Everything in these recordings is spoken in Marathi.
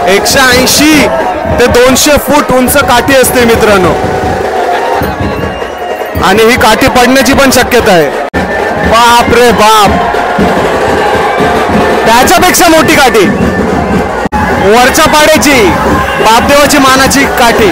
180 ते 200 फूट उंच काठी असते मित्रांनो, आणि ही काठी पडण्याची पण शक्यता आहे. बाप रे बाप, त्याच्यापेक्षा मोठी काठी, वरच्या पाड्याची बापदेवाची मानाची काठी.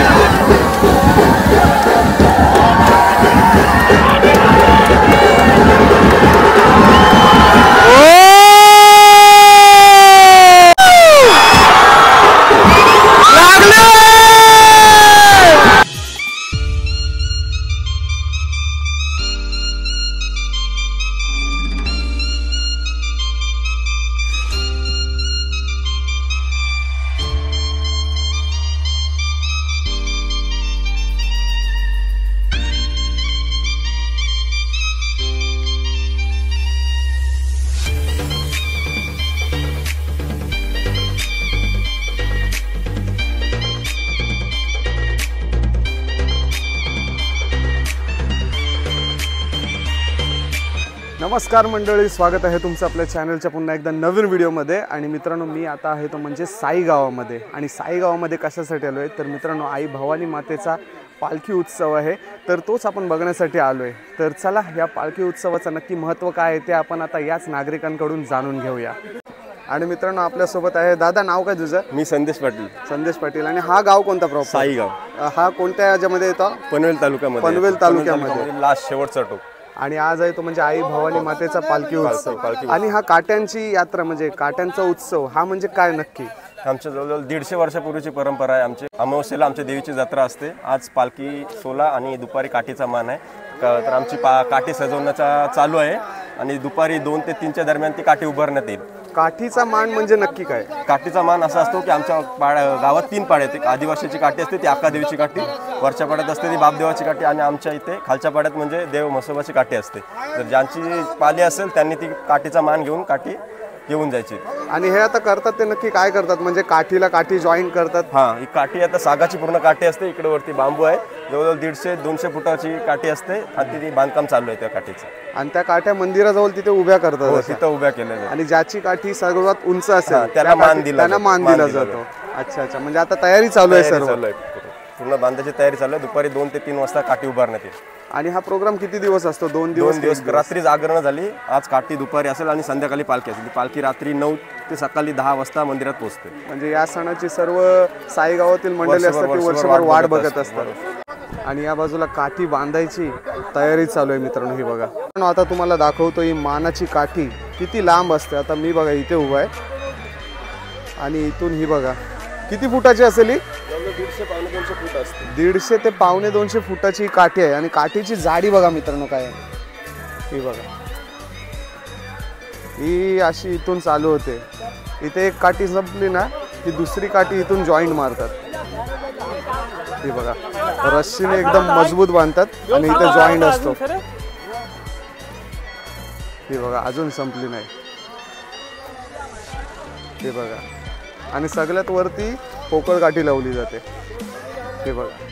नमस्कार मंडळी, स्वागत आहे तुमचं आपल्या चॅनलच्या पुन्हा एकदा नवीन व्हिडिओमध्ये. आणि मित्रांनो, मी आता आहे तो म्हणजे साई गावामध्ये. आणि साई गावामध्ये कशासाठी आलो आहे तर मित्रांनो, आई भवानी मातेचा पालखी उत्सव आहे, तर तोच आपण बघण्यासाठी आलो आहे. तर चला, या पालखी उत्सवाचं नक्की महत्त्व काय आहे ते आपण आता याच नागरिकांकडून जाणून घेऊया. आणि मित्रांनो, आपल्यासोबत आहे दादा. नाव काय तुझं? मी संदेश पाटील. संदेश पाटील. आणि हा गाव कोणता प्रॉपर? साई गाव. हा कोणत्या याच्यामध्ये येतो? पनवेल तालुक्यामध्ये. पनवेल तालुक्यामध्ये लास्ट शेवटचा टोक. आणि आज आहे तो म्हणजे आई भवानी मातेचा पालखी उत्सव. आणि हा काट्यांची यात्रा म्हणजे काट्यांचा उत्सव हा म्हणजे काय नक्की? आमच्या जवळजवळ 150 वर्षापूर्वीची परंपरा आहे. आमची अमावस्येला आमच्या देवीची जत्रा असते. आज पालखी 16 आणि दुपारी काठीचा मान आहे. तर आमची काठी सजवण्याचा चालू आहे आणि दुपारी 2 ते 3च्या दरम्यान ती काठी उभारण्यात येईल. काठीचा मान म्हणजे नक्की काय? काठीचा मान असा असतो की आमच्या गावात 3 पाड्या आहेत. एक आदिवासीची काठी असते, ती अक्कादेवीची काठी. वरच्या पाड्यात असते ती बापदेवाची काठी. आणि आमच्या इथे खालच्या पाड्यात म्हणजे देव म्हसोबाची काठी असते. तर ज्यांची पाली असेल त्यांनी ती काठीचा मान घेऊन काठी घेऊन जायची. आणि हे आता करतात ते नक्की काय करतात? म्हणजे काठीला काठी जॉईन करतात? हां, ही काठी आता सागाची पूर्ण काठी असते. इकडे वरती बांबू आहे. जवळजवळ 150-200 फुटाची काठी असते आणि ती बांधकाम चालू आहे त्या काठीचं. आणि त्या काठ्या मंदिराजवळ तिथे उभ्या करतात? तिथं उभ्या केल्या. आणि ज्याची काठी सर्वात उंच असेल त्याला मान दिला जातो. अच्छा अच्छा, म्हणजे आता तयारी चालू आहे सर्व? पूर्ण बांधायची तयारी चालू आहे. दुपारी 2 ते 3 वाजता काठी उभारण्यात येईल. आणि हा प्रोग्राम किती दिवस असतो? 2 दिवस. रात्री जागरण झाली. आज काठी दुपारी असेल आणि संध्याकाळी पालखी असेल. पालखी रात्री 9 ते सकाळी 10 वाजता मंदिरात पोहोचते. म्हणजे या सणाची सर्व साई गावातील मंडळी असतात ती वर्षभर वाट बघत असतात. आणि या बाजूला काठी बांधायची तयारी चालू आहे मित्रांनो. ही बघा, आता तुम्हाला दाखवतो ही मानाची काठी किती लांब असते. आता मी बघा इथे उभा आहे आणि इथून ही बघा किती फुटाची असेल ही? 150-200 फूट असते. 150 ते 250 फुटाची काठी आहे. आणि काठीची जाडी बघा मित्रांनो काय आहे. ही बघा, ही अशी इथून चालू होते. इथे एक काठी संपली ना की दुसरी काठी इथून जॉईंट मारतात. ही बघा, रस्सीने एकदम मजबूत बांधतात आणि इथे जॉईंट असतो. ही बघा, अजून संपली नाही. हे बघा, आणि सगळ्यात वरती पोकळ काठी लावली जाते. हे बघा,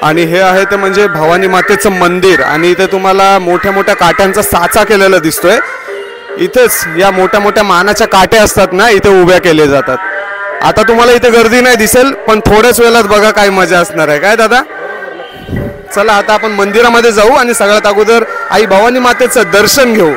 आणि हे आहे ते म्हणजे भवानी मातेचं मंदिर. आणि इथे तुम्हाला मोठ्या मोठ्या काट्यांचा साचा केलेला दिसतोय. इथेच या मोठ्या मोठ्या मानाच्या काट्या असतात ना, इथे उभ्या केल्या जातात. आता तुम्हाला इथे गर्दी नाही दिसेल, पण थोड्याच वेळात बघा काय मजा असणार आहे. काय दादा? चला आता आपण मंदिरामध्ये जाऊ आणि सगळ्यात अगोदर आई भवानी मातेचं दर्शन घेऊ.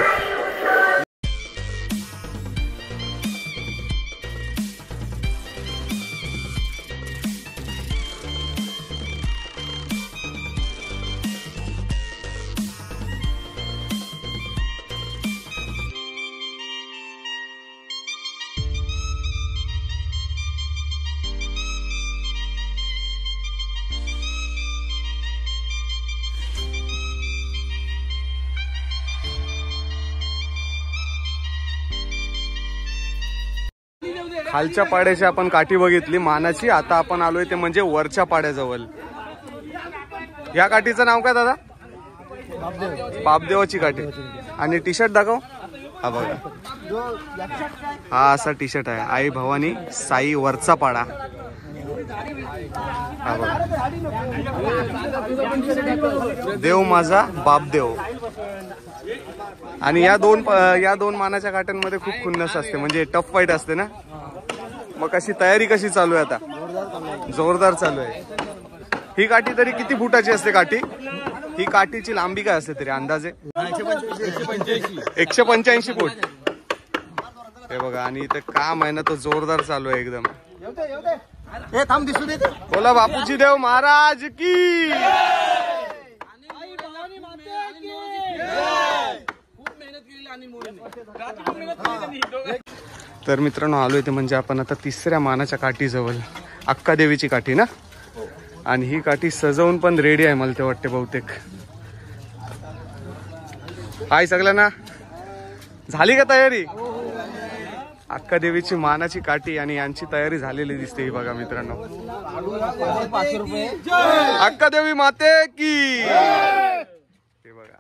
खालच्या पाड्याची आपण काठी बघितली मानाची. आता आपण आलोय ते म्हणजे वरच्या पाड्याजवळ. या काठीचं नाव काय दादा? बापदेवाची काठी. आणि टी शर्ट दाखव. हा बघा, हा असा टी शर्ट आहे. आई भवानी साई वरचा पाडा. हा बघा, देव माझा बापदेव. आणि या दोन मानाच्या काट्यांमध्ये खूप खुन्नस असते, म्हणजे टफ फाईट असते ना. मग कशी तयारी कशी चालू आहे आता? जोरदार चालू आहे. ही काठी तरी किती फुटाची असते काठी? ही काठीची लांबी काय असते तरी अंदाजे? 185 फूट. हे बघा, आणि इथे काम आहे ना तो जोरदार चालू आहे एकदम. बोला बापूजी देव महाराज की. तर मित्रांनो, आलोय ते म्हणजे आपण आता तिसऱ्या मानाच्या काठीजवळ. अक्का देवीची काठी ना. आणि ही काठी सजवून पण रेडी आहे मला ते वाटते बहुतेक. हाय सगळ्यांना, झाली का तयारी? अक्का देवीची मानाची काठी आणि यांची तयारी झालेली दिसते. ही बघा मित्रांनो, अक्का देवी माते की. हे बघा,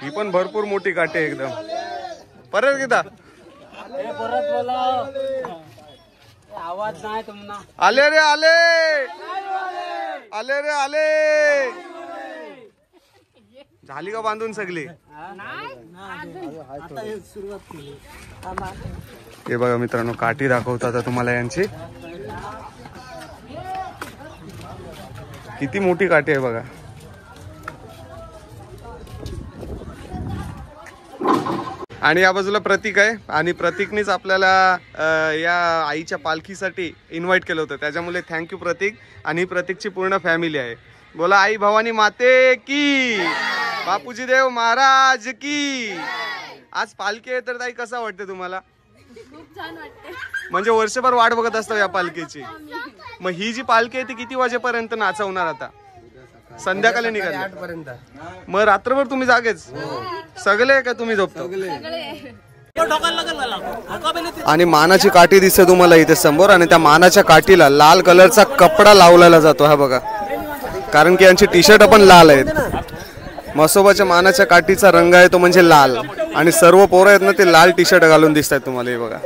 ही पण भरपूर मोठी काठी आहे एकदम. परत एकदा आवाज नाही तुम्हाला. आले रे आले, आले रे आले. झाली का बांधून सगळी? हे बघा मित्रांनो, काठी दाखवतो आता तुम्हाला यांची. किती मोठी काठी आहे बघा. आणि या बाजूला प्रतीक आहे. आणि प्रतीकनेच आपल्याला या आईच्या पालखीसाठी इन्व्हाइट केलं होतं, त्याच्यामुळे थँक्यू प्रतीक. आणि प्रतीकची पूर्ण फॅमिली आहे. बोला आई भवानी माते की, बापूजी देव महाराज की. आज पालखी आहे तर ताई कसं वाटतं तुम्हाला? खूप छान वाटते. म्हणजे वर्षभर वाट बघत असतो या पालखीची. मग ही जी पालखी आहे ती किती वाजेपर्यंत नाचवणार आता? संध्याकाळी निघाली 8 पर्यंत. मग रात्रभर तुम्ही जागेच सगळे का तुम्ही झोपतो? आणि मानाची काठी दिसते तुम्हाला इथे समोर. आणि त्या मानाच्या काठीला लाल कलरचा कपडा लावलेला जातो. हा बघा, कारण की यांची टी शर्ट पण लाल आहेत. म्हसोबाच्या मानाच्या काठीचा रंग आहे तो म्हणजे लाल. आणि सर्व पोरं आहेत ना ते लाल टी शर्ट घालून दिसत आहेत तुम्हाला. हे बघा.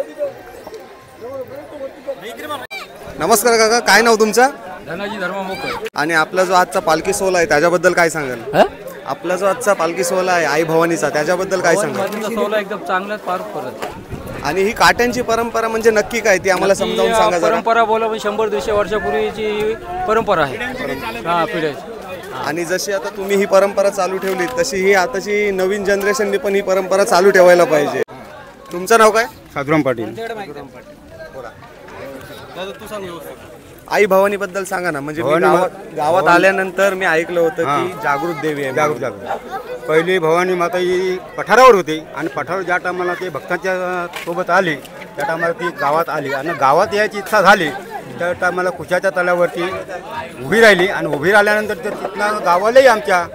नमस्कार काका, काय नाव तुमचं? धनाजी धर्मामुख. आणि आपला जो आजचा पालखी सोहळा आहे त्याच्याबद्दल काय सांगाल? आपला जो आजचा पालखी सोहळा आहे आई भवानीचा त्याच्याबद्दल काय सांगाल? सोहळा एकदम चांगला पार पडत. आणि ही काट्यांची परंपरा म्हणजे नक्की काय ती आम्हाला समजावून सांगा जरा. परंपरा बोला 100-200 वर्षापूर्वीची परंपरा आहे. हा पिढ्याची. आणि जशी आता तुम्ही ही परंपरा चालू ठेवली तशी ही आताची नवीन जनरेशनने पण ही परंपरा चालू ठेवायला पाहिजे. तुमचं नाव काय? साधुराम पाटील. आई भवानी बद्दल सांगा ना. म्हणजे मी गावात आल्यानंतर मी ऐकलं होतं की जागृत देवी आहे. जागृत पहिली भवानी माता ही पठारावर होती. आणि पठारावर ज्या टायमाला ते भक्तांच्या सोबत आली त्या टायमाला ती गावात आली. आणि गावात यायची इच्छा झाली त्या टायमाला कुशाच्या तळ्यावरती उभी राहिली. आणि उभी राहिल्यानंतर ते तिथनं गावालाही आमच्या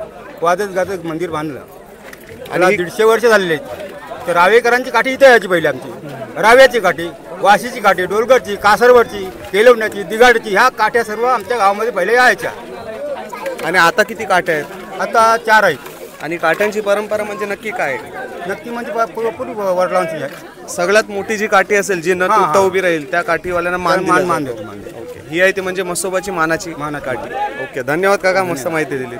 वाजत गाजत मंदिर बांधलं. आणि 150 वर्ष झालेले. तर रावेकरांची काठी इथे यायची पहिली आमची. राव्याची काठी, वाशीची काठी, डोलगडची, कासरवरची, केलवण्याची, दिगाडची, ह्या काठ्या सर्व आमच्या गावामध्ये पहिले यायच्या. आणि आता किती काठ्या आहेत? आता 4 आहेत. आणि काठ्यांची परंपरा म्हणजे नक्की काय? नक्की म्हणजे पुरी वडिलांची आहे. सगळ्यात मोठी जी काठी असेल जी न तुटता उभी राहील त्या काठीवाल्यांना मान देतो. ही आहे ती म्हणजे म्हसोबाची मानाची काठी. ओके, धन्यवाद काका, मस्त माहिती दिली.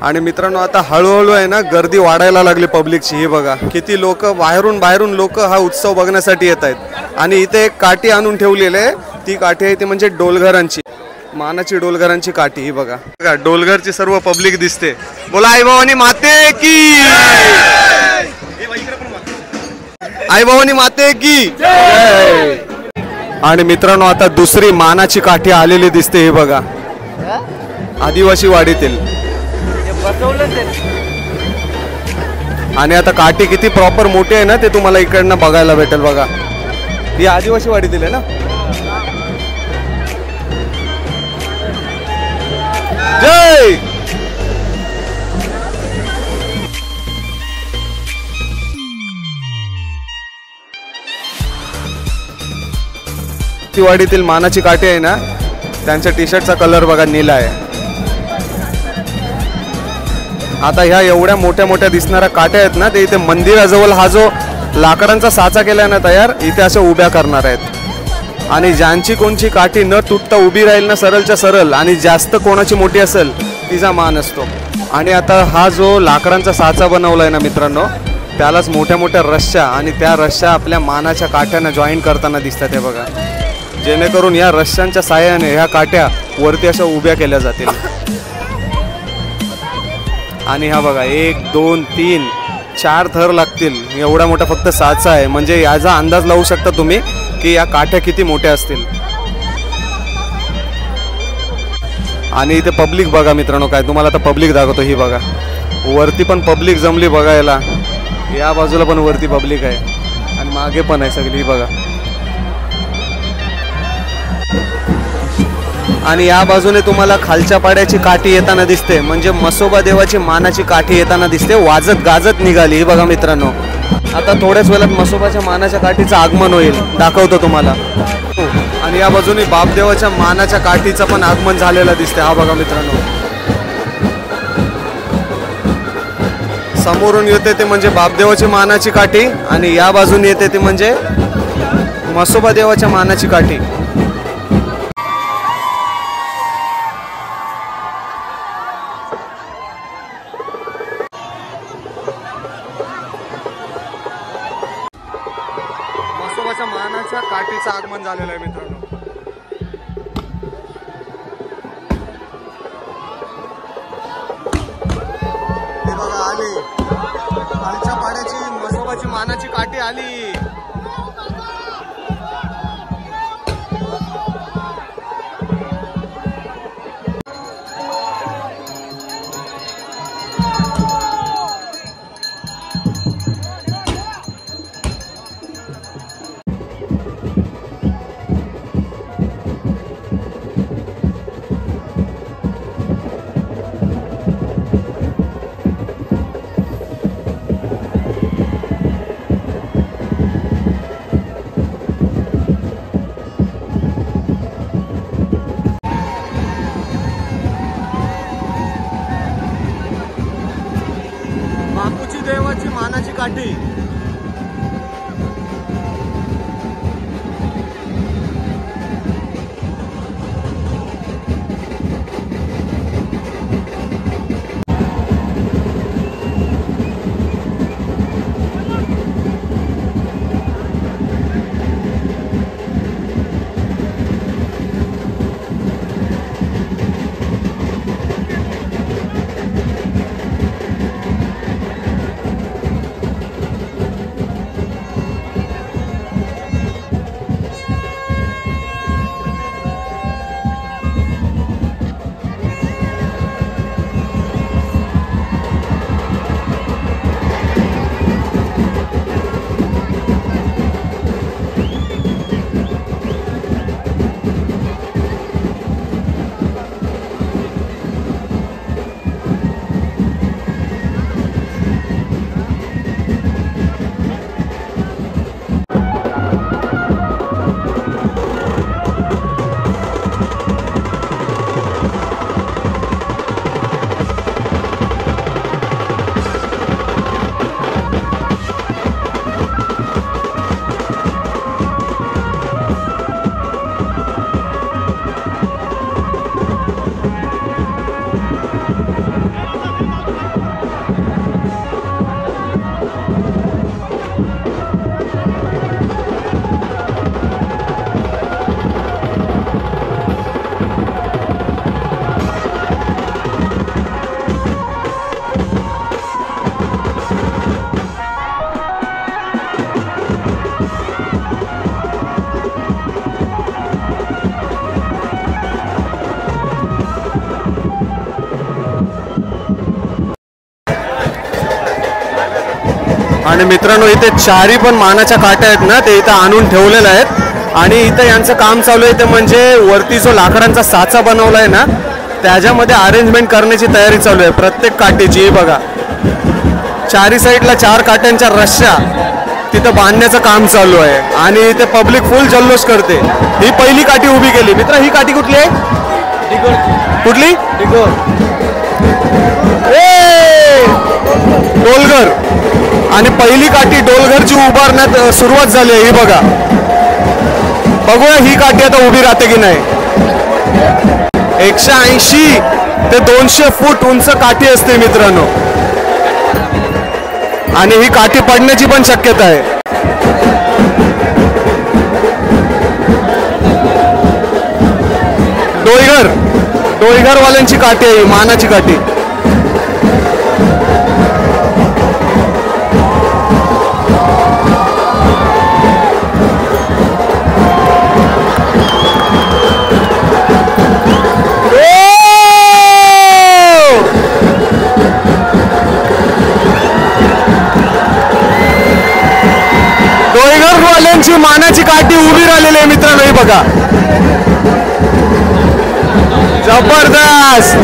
आणि मित्रांनो, आता हळूहळू आहे ना गर्दी वाढायला लागली पब्लिकची. ही बघा किती लोक बाहेरून लोक हा उत्सव बघण्यासाठी येत आहेत. आणि इथे एक काठी आणून ठेवलेली आहे. ती काठी आहे ती म्हणजे डोलघरांची, मानाची डोलघरांची काठी. ही बघा डोलघरची सर्व पब्लिक दिसते. बोला आई भवानी माते की, आई भवानी माते की. आणि मित्रांनो, आता दुसरी मानाची काठी आलेली दिसते. हे बघा आदिवासी वाडीतील. आणि आता काठी किती प्रॉपर मोठी आहे ना ते तुम्हाला इकडनं बघायला भेटेल. बघा ही आदिवासी वाडीतील आहे ना. जय वस्तीवाडीतील मानाची काठी आहे ना, त्यांच्या टी शर्टचा कलर बघा निळा आहे. आता ह्या एवढ्या मोठ्या मोठ्या दिसणाऱ्या काट्या आहेत ना, ते इथे मंदिराजवळ हा जो लाकडांचा साचा केलाय ना तयार, इथे अशा उभ्या करणार आहेत. आणि ज्यांची कोणची काठी न तुटता उभी राहील ना सरळच्या सरळ, आणि जास्त कोणाची मोठी असेल तिचा मान असतो. आणि आता हा जो लाकडांचा साचा बनवलाय ना मित्रांनो, त्यालाच मोठ्या मोठ्या रश्श्या, आणि त्या रश्श्या आपल्या मानाच्या काठ्यानं जॉईन करताना दिसतात. हे बघा, जेणेकरून या रश्श्यांच्या साह्याने ह्या काठ्या वरती अशा उभ्या केल्या जातील. आणि हा बघा 1 2 3 4 थर लागतील. एवढा मोठा फक्त साचा आहे, म्हणजे याचा अंदाज लावू शकता तुम्ही की या काठ्या किती मोठ्या असतील. आणि इथे पब्लिक बघा मित्रांनो, काय तुम्हाला आता पब्लिक दाखवतो. ही बघा, वरती पण पब्लिक जमली बघायला, या बाजूला पण वरती पब्लिक आहे, आणि मागे पण आहे सगळी. बघा, आणि या बाजूने तुम्हाला खालच्या पाड्याची काठी येताना दिसते, म्हणजे म्हसोबा देवाची मानाची काठी येताना दिसते, वाजत गाजत निघाली. बघा मित्रांनो, आता थोड्याच वेळात म्हसोबाच्या मानाच्या काठीचं आगमन होईल, दाखवतो तुम्हाला. आणि या बाजूने बापदेवाच्या मानाच्या काठीचं पण आगमन झालेलं दिसते. हा बघा मित्रांनो, समोरून येते ते म्हणजे बापदेवाची मानाची काठी, आणि या बाजूने येते ते म्हणजे म्हसोबा देवाच्या मानाची काठी. म्हसोबाच्या मानाच्या काठीचं आगमन झालेलं आहे मित्रांनो. हे बघा, आली खालच्या पाड्याची म्हसोबाची मानाची काठी आली. बापूची देवाची मानाची काठी. आणि मित्रांनो, इथे चारी पण मानाच्या काट्या आहेत ना, ते इथं आणून ठेवलेल्या आहेत. आणि इथं यांचं काम चालू आहे ते म्हणजे वरती जो लाकडांचा साचा बनवला आहे ना, त्याच्यामध्ये अरेंजमेंट करण्याची तयारी चालू आहे प्रत्येक काठीची. बघा, चारी साईडला 4 काट्यांच्या रश्श्या तिथं बांधण्याचं काम चालू आहे आणि इथे पब्लिक फुल जल्लोष करते. ही पहिली काठी उभी केली. मित्र ही काठी कुठली आहे? कुठली? डोलघर. आणि पहिली काठी डोलघरची उभारण्यात सुरुवात झाली आहे. ही बघा, बघूया ही काठी आता उभी राहते की नाही. 180 ते 200 फूट उंच काठी असते मित्रांनो आणि ही काठी पडण्याची पण शक्यता आहे. डोईघरवाल्यांची काठी आहे, मानाची काठी. डोईघरवाल्यांची मानाची काठी उभी राहिलेली आहे मित्रांनो. हे बघा, जबरदस्त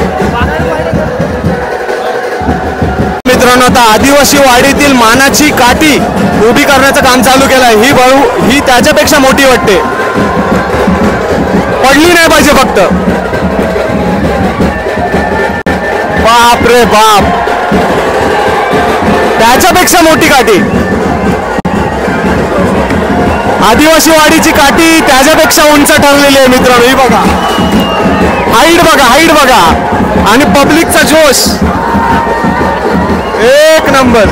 मित्रांनो. आता आदिवासी वाडीतील मानाची काठी उभी करण्याचं काम चालू केलं आहे. ही त्याच्यापेक्षा मोठी वाटते. पडली नाही पाहिजे फक्त. बाप रे बाप, त्याच्यापेक्षा मोठी काठी. आदिवासी वाडीची काठी त्याच्यापेक्षा उंच ठरलेली आहे मित्रांनो. ही बघा, हाईट बघा, हाईट बघा आणि पब्लिकचा जोश एक नंबर.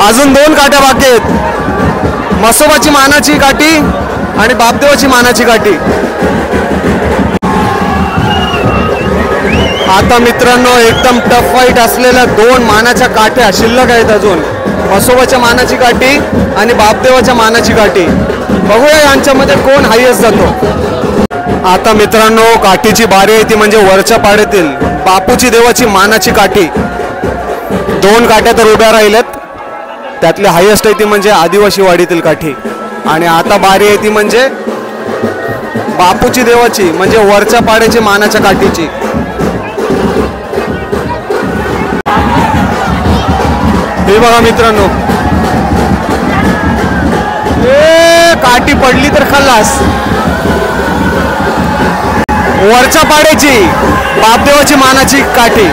अजून 2 काठ्या बाकी आहेत. म्हसोबाची मानाची काठी आणि बापदेवाची मानाची काठी. आता मित्रांनो एकदम टफ फाईट असलेल्या 2 मानाच्या काठ्या शिल्लक आहेत अजून. म्हसोबाच्या मानाची काठी आणि बापदेवाच्या मानाची काठी. बघूया यांच्यामध्ये कोण हायेस्ट जातो. आता मित्रांनो काठीची बारी आहे ती म्हणजे वरच्या पाड्यातील बापूची देवाची मानाची काठी. 2 काठ्या तर उभ्या राहिल्यात. त्यातली हायेस्ट आहे ती म्हणजे आदिवासी वाडीतील काठी. आणि आता बारी आहे ती म्हणजे बापूची देवाची म्हणजे वरच्या पाड्याची मानाच्या काठीची. हे बघा मित्रांनो, काठी पडली तर खल्लास. वरच्या पाड्याची बापदेवाची मानाची काठी.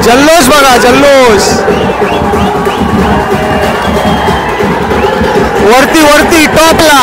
जल्लोष बघा, जल्लोष. वरती वरती टॉपला.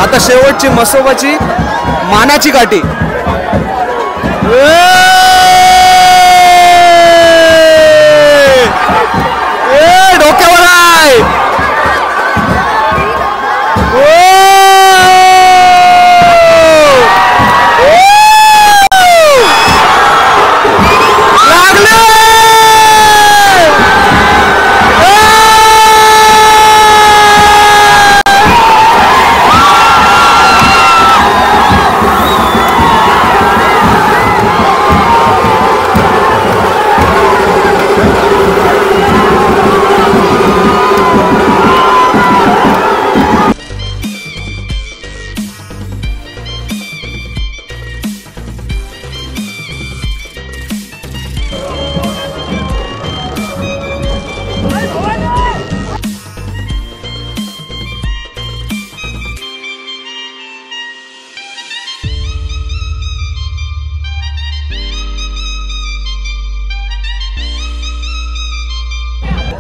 आता शेवटची म्हसोबाची मानाची काठी. डोक्यावर आहे.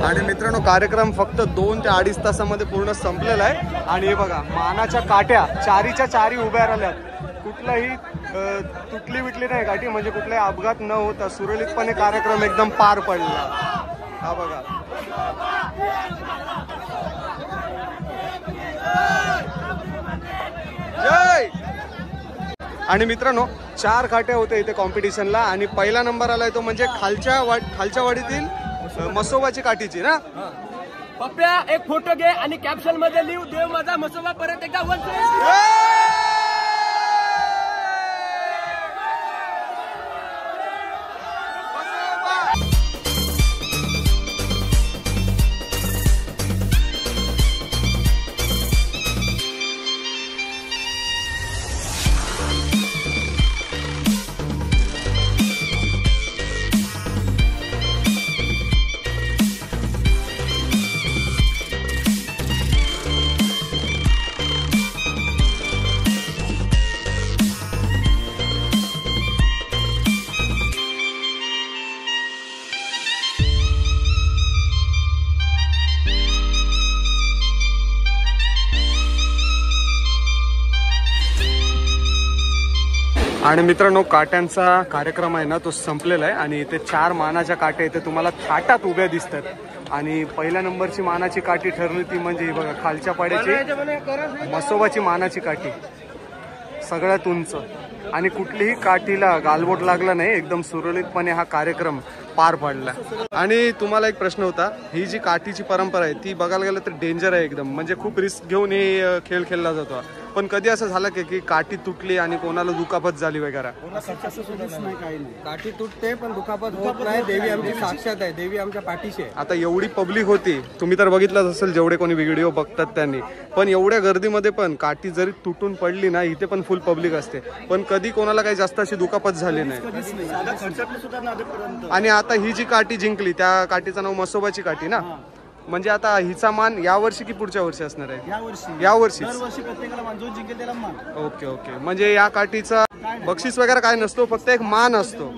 आणि मित्रांनो कार्यक्रम फक्त 2 ते 2.5 तासामध्ये पूर्ण संपलेला आहे. आणि हे बघा मानाच्या काट्या चारीच्या चारी उभ्या राहिल्यात. कुठलाही तुटली विटली नाही काठी, म्हणजे कुठलाही अपघात न होता सुरळीतपणे कार्यक्रम एकदम पार पडला. हा बघा जय. आणि मित्रांनो 4 काट्या होत्या इथे कॉम्पिटिशनला आणि पहिला नंबर आलाय तो म्हणजे खालच्या वाडीतील मसोबाची काठीची ना. पप्प्या एक फोटो घे आणि कॅप्शन मध्ये लिहू देव माझा मसोबा परत एकदा आणि मित्रांनो काट्यांचा कार्यक्रम आहे ना तो संपलेला आहे आणि इथे 4 मानाच्या काट्या इथे तुम्हाला थाटात उभ्या दिसतात. आणि पहिल्या नंबरची मानाची काठी ठरली ती म्हणजे बघा खालच्या पाड्याची मसोबाची मानाची काठी सगळ्यात उंच आणि कुठलीही काठीला गालबोट लागला नाही. एकदम सुरळीतपणे हा कार्यक्रम पार पाडला. आणि तुम्हाला एक प्रश्न होता, ही जी काठीची परंपरा आहे ती बघायला गेलं तर डेंजर आहे एकदम, म्हणजे खूप रिस्क घेऊन हे खेळ खेळला जातो. पण कधी असं झालं की काठी तुटली आणि कोणाला दुखापत झाली वगैरे? काठी तुटते पण दुखापत होत नाही. देवी आमची साक्षात आहे, देवी आमच्या पाठीशी आहे. आता एवढी पब्लिक होती, तुम्ही तर बघितलंच असेल जेवढे कोणी व्हिडिओ बघतात त्यांनी, पण एवढ्या गर्दीमध्ये पण काठी जरी तुटून पडली ना इथे पण फुल पब्लिक असते, पण कधी कोणाला काही जास्त अशी दुखापत झाली नाही. आणि आता ही जी काठी जिंकली त्या काठीचं नाव मसोबाची काठी ना. म्हणजे आता हिचा मान यावर्षी की पुढच्या वर्षी असणार आहे? यावर्षी. Okay okay. म्हणजे या काठीचा बक्षीस वगैरे काय नसतो, फक्त एक मान असतो.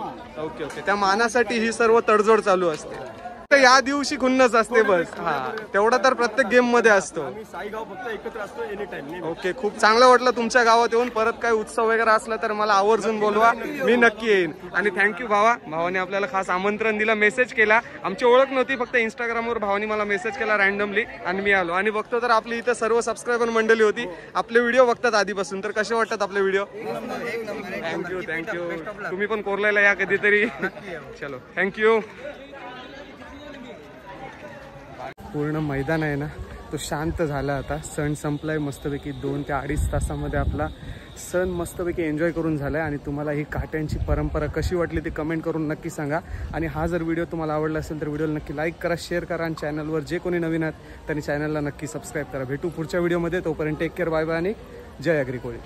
Okay okay. त्या मानासाठी ही सर्व तडजोड चालू असते. या दिवशी खुन्नस असते बस. हा तेवढा तर प्रत्येक गेम मध्ये असतो. ओके. खूप चांगलं वाटलं तुमच्या गावात येऊन. परत काय उत्सव वगैरे असला तर मला आवर्जून बोलवा, मी नक्की येईन. आणि थँक्यू भावाने आपल्याला खास आमंत्रण दिलं, मेसेज केला. आमची ओळख नव्हती, फक्त इंस्टाग्रामवर भावानी मला मेसेज केला रँडमली आणि मी आलो. आणि बघतो तर आपली इथं सर्व सबस्क्रायबर मंडळी होती, आपले व्हिडिओ बघतात आधीपासून. तर कसे वाटतात आपले व्हिडिओ? थँक्यू. तुम्ही पण कोरलेला या कधीतरी. चलो थँक्यू. पूर्ण मैदान आहे ना तो शांत झाला. आता सण संपलाय मस्तपैकी. 2 ते 2.5 तासामध्ये आपला सण मस्तपैकी एन्जॉय करून झाला आहे. आणि तुम्हाला ही काट्यांची परंपरा कशी वाटली ती कमेंट करून नक्की सांगा. आणि हा जर व्हिडिओ तुम्हाला आवडला असेल तर व्हिडिओला नक्की लाईक करा, शेअर करा. आणि चॅनलवर जे कोणी नवीन आहेत त्यांनी चॅनलला नक्की सबस्क्राईब करा. भेटू पुढच्या व्हिडिओमध्ये. तोपर्यंत टेक केअर, बाय बाय आणि जय अग्री कोळी.